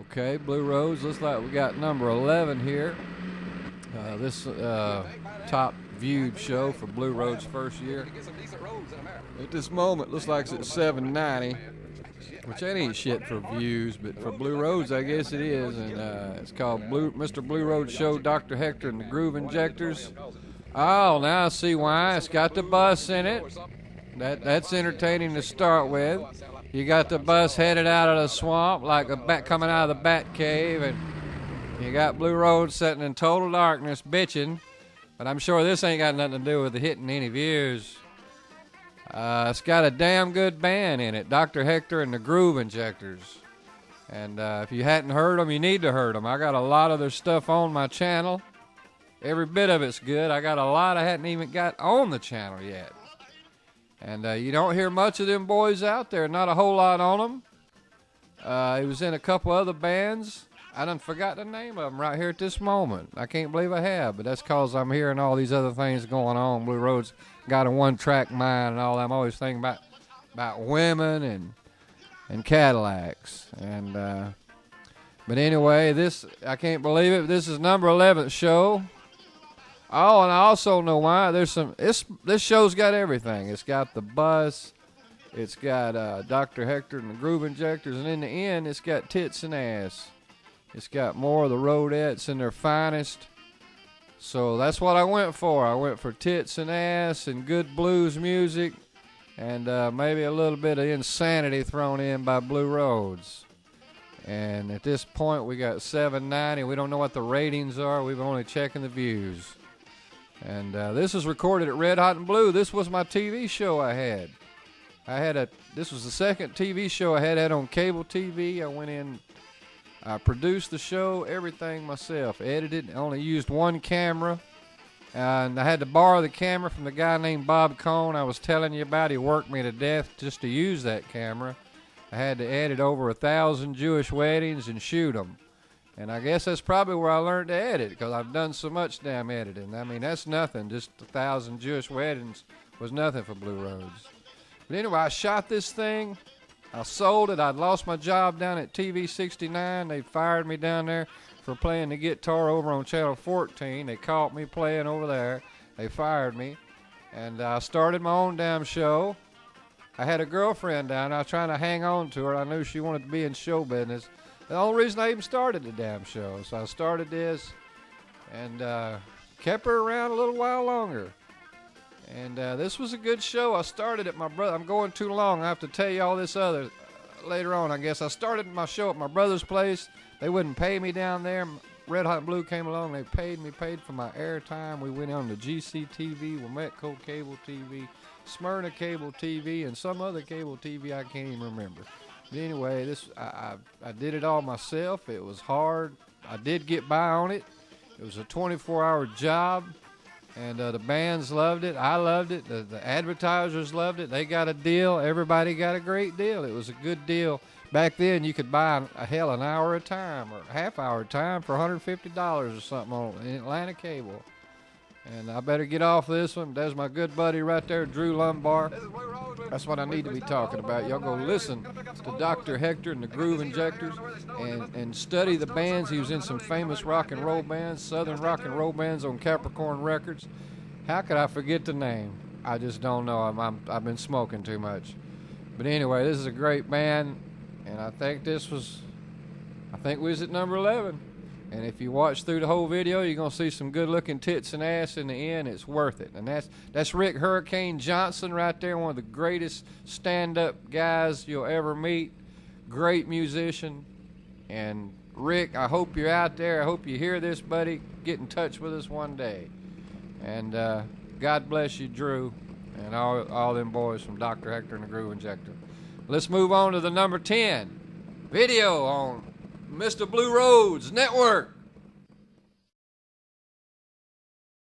Okay, Blue Roads. Looks like we got number 11 here. This top viewed show for Blue Roads' first year. At this moment, looks like it's at 790, which ain't shit for views, but for Blue Roads, I guess it is. And it's called Mr. Blue Roads Show, Dr. Hector and the Groove Injectors. Oh, now I see why. It's got the bus in it. That's entertaining to start with. You got the bus headed out of the swamp like a bat coming out of the bat cave, and you got Blue Road sitting in total darkness bitching. But I'm sure this ain't got nothing to do with hitting any views. It's got a damn good band in it, Dr. Hector and the Groove Injectors. And if you hadn't heard them, you need to hear them. I got a lot of their stuff on my channel. Every bit of it's good. I got a lot I hadn't even got on the channel yet. And you don't hear much of them boys out there, not a whole lot on them. He was in a couple other bands. I done forgot the name of them right here at this moment. I can't believe I have, but that's because I'm hearing all these other things going on. Blue Road's got a one-track mind and all that. I'm always thinking about women and Cadillacs. And but anyway, I can't believe it. This is number 11th show. Oh, and I also know why. This show's got everything. It's got the bus. It's got Dr. Hector and the Groove Injectors. And in the end, it's got tits and ass. It's got more of the Rodettes in their finest. So that's what I went for. I went for tits and ass and good blues music. And maybe a little bit of insanity thrown in by Blue Roads. And at this point, we got 790. We don't know what the ratings are. We've only checking the views. And this was recorded at Red Hot and Blue. This was my TV show I had. This was the second TV show I had on cable TV. I went in, I produced the show, everything myself. Edited, only used one camera. And I had to borrow the camera from the guy named Bob Cohn I was telling you about. He worked me to death just to use that camera. I had to edit over 1,000 Jewish weddings and shoot them. And I guess that's probably where I learned to edit, because I've done so much damn editing. I mean, that's nothing. Just 1,000 Jewish weddings was nothing for Blue Roads. But anyway, I shot this thing. I sold it. I'd lost my job down at TV 69. They fired me down there for playing the guitar over on Channel 14. They caught me playing over there. They fired me. And I started my own damn show. I had a girlfriend down there. I was trying to hang on to her. I knew she wanted to be in show business. The only reason I even started the damn show. So I started this and kept her around a little while longer. And this was a good show. I started at my brother. I'm going too long. I have to tell you all this other later on, I guess. I started my show at my brother's place. They wouldn't pay me down there. Red Hot Blue came along. They paid for my airtime. We went on to GCTV, Wometco Cable TV, Smyrna Cable TV, and some other cable TV I can't even remember. But anyway, I did it all myself. It was hard. I did get by on it. It was a 24-hour job, and the bands loved it. I loved it. The advertisers loved it. They got a deal. Everybody got a great deal. It was a good deal. Back then, you could buy an hour at a time or a half hour at a time for $150 or something on Atlanta Cable. And I better get off this one. There's my good buddy right there, Drew Lumbar. That's what I need to be talking about. Y'all go listen to Dr. Hector and the Groove Injectors and study the bands. He was in some famous rock and roll bands, Southern rock and roll bands on Capricorn Records. How could I forget the name? I just don't know. I've been smoking too much. But anyway, this is a great band, and I think we was at number 11. And if you watch through the whole video, you're going to see some good-looking tits and ass in the end. It's worth it. And that's Rick Hurricane Johnson right there, one of the greatest stand-up guys you'll ever meet. Great musician. And Rick, I hope you're out there. I hope you hear this, buddy. Get in touch with us one day. And God bless you, Drew, and all them boys from Dr. Hector and the Groove Injector. Let's move on to the number 10 video on Mr. Blue Roads Network.